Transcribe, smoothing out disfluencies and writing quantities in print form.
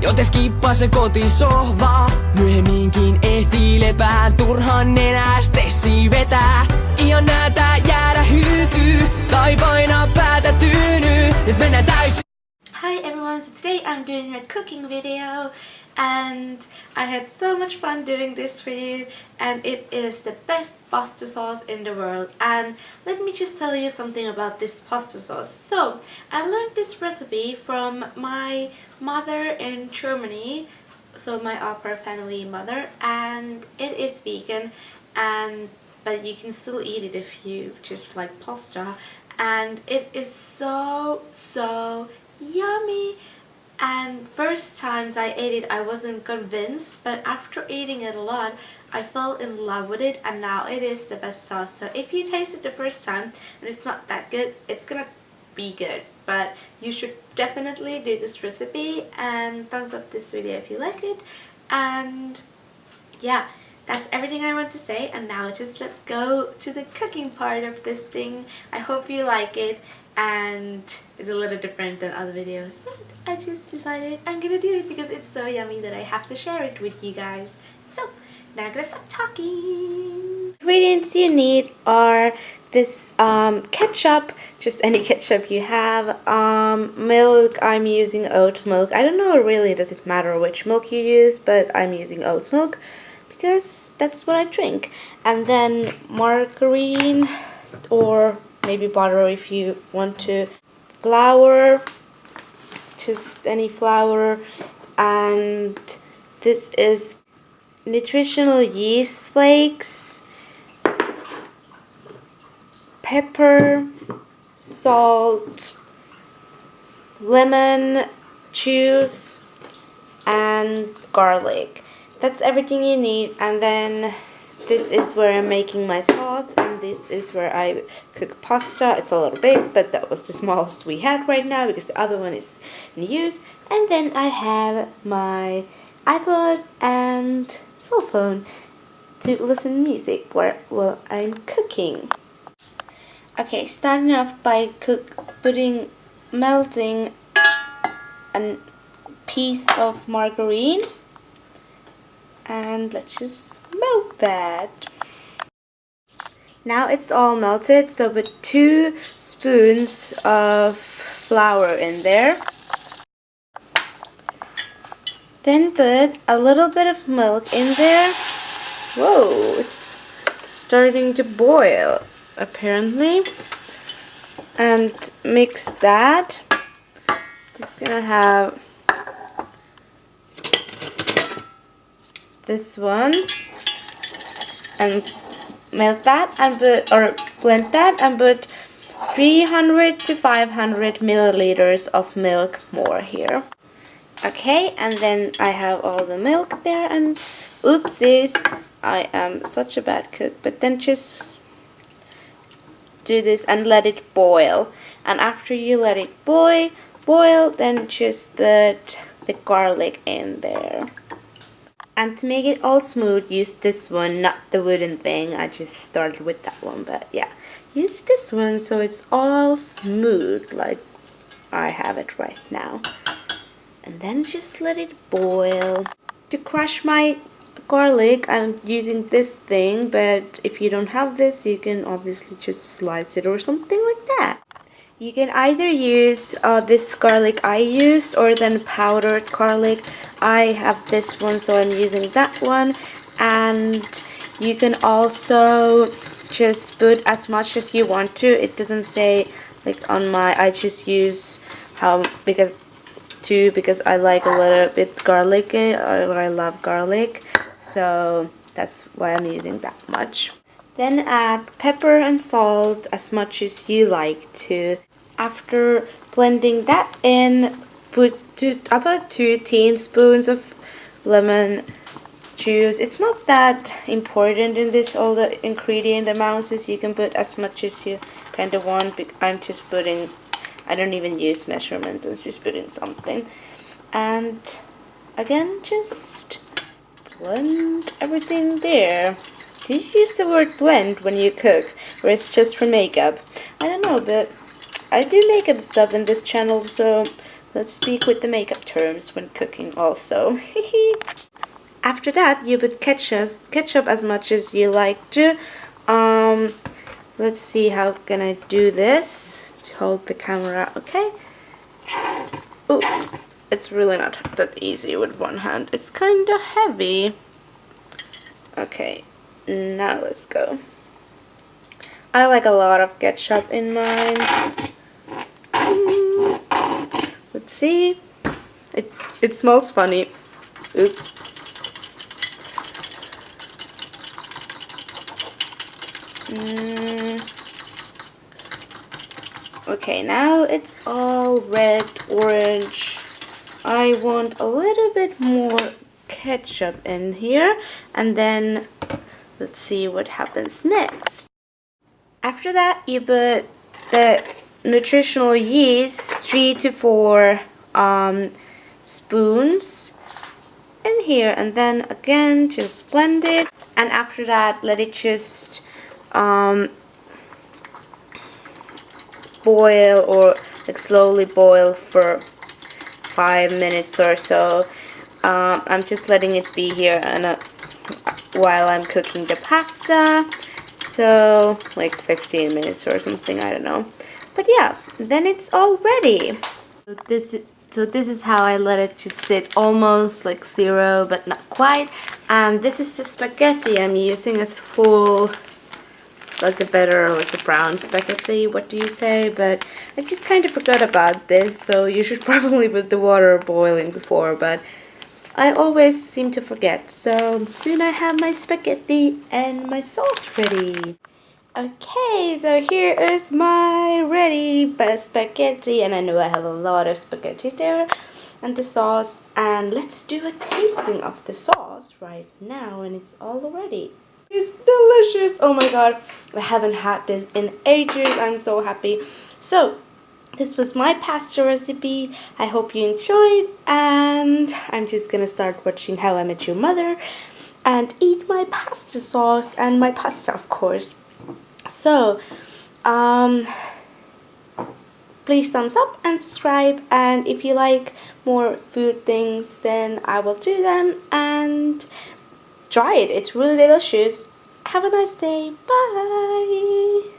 joten skippaa se kotisohvaa. Myöhemminkin ehtii lepää, turhan nenää stressi vetää. Ihan näätä jäädä hyytyy, tai painaa päätä tyynyy. Nyt mennään täysin. Hi everyone, so today I'm doing a cooking video and I had so much fun doing this for you, and it is the best pasta sauce in the world. And let me just tell you something about this pasta sauce. So I learned this recipe from my mother in Germany, so my opera family mother, and it is vegan, but you can still eat it if you just like pasta, and it is so yummy. And first times I ate it I wasn't convinced, but after eating it a lot I fell in love with it, and now it is the best sauce. So if you taste it the first time and it's not that good, it's gonna be good, but you should definitely do this recipe, and thumbs up this video if you like it. And yeah, that's everything I want to say, and now just let's go to the cooking part of this thing. I hope you like it, and it's a little different than other videos, but I just decided I'm gonna do it because it's so yummy that I have to share it with you guys. So now I'm gonna stop talking. Ingredients you need are this ketchup, just any ketchup you have, milk. I'm using oat milk. I don't know really, does it matter which milk you use, but I'm using oat milk because that's what I drink. And then margarine, or maybe butter if you want to, flour, just any flour, and this is nutritional yeast flakes, pepper, salt, lemon juice, and garlic. That's everything you need. And then this is where I'm making my sauce, and this is where I cook pasta. It's a little big, but that was the smallest we had right now because the other one is in use. And then I have my iPod and cell phone to listen to music while I'm cooking. Okay, starting off by melting a piece of margarine, and let's just melt that. Now it's all melted, so put 2 spoons of flour in there. Then put a little bit of milk in there. Whoa, it's starting to boil apparently. And mix that. Just gonna have this one and melt that and blend that and put 300 to 500 milliliters of milk more here. Okay, and then I have all the milk there, and oopsies, I am such a bad cook, but then just do this and let it boil. And after you let it boil, then just put the garlic in there. And to make it all smooth, use this one, not the wooden thing. I just started with that one, but yeah, use this one so it's all smooth like I have it right now. And then just let it boil. To crush my garlic, I'm using this thing, but if you don't have this, you can obviously just slice it or something like that. You can either use this garlic I used, or then powdered garlic. I have this one, so I'm using that one. And you can also just put as much as you want to. It doesn't say, like on my, I just use because I like a little bit garlicky, or I love garlic, so that's why I'm using that much. Then add pepper and salt as much as you like to. After blending that in, put about 2 teaspoons of lemon juice. It's not that important in this, all the ingredient amounts, is you can put as much as you kind of want. I'm just putting, I don't even use measurements, I'm just putting something. And again, just blend everything there. Do you use the word blend when you cook, or it's just for makeup? I don't know, but I do makeup stuff in this channel, so Let's speak with the makeup terms when cooking also. After that, you put ketchup as much as you like to. Let's see how can I do this to hold the camera. Okay. Oh, it's really not that easy with one hand. It's kind of heavy. Okay, now let's go. I like a lot of ketchup in mine. Let's see. It smells funny. Oops. Okay, now it's all red, orange. I want a little bit more ketchup in here, and then let's see what happens next. After that, you put the nutritional yeast, 3 to 4 spoons in here, and then again just blend it, and after that let it just boil, or like slowly boil for 5 minutes or so. I'm just letting it be here and while I'm cooking the pasta, so like 15 minutes or something, I don't know. But yeah, then it's all ready. So this is how I let it just sit, almost like 0 but not quite. And this is the spaghetti I'm using. It's full, like the better, like the brown spaghetti, what do you say? But I just kind of forgot about this, so you should probably put the water boiling before, but I always seem to forget. So soon I have my spaghetti and my sauce ready. Okay, so here is my ready spaghetti, and I know I have a lot of spaghetti there, and the sauce, and let's do a tasting of the sauce right now, and it's all ready. It's delicious. Oh my god, I haven't had this in ages. I'm so happy. So this was my pasta recipe. I hope you enjoyed, and I'm just gonna start watching How I Met Your Mother and eat my pasta sauce and my pasta, of course. So please thumbs up and subscribe, and if you like more food things, then I will do them, and try it. It's really delicious. Have a nice day. Bye.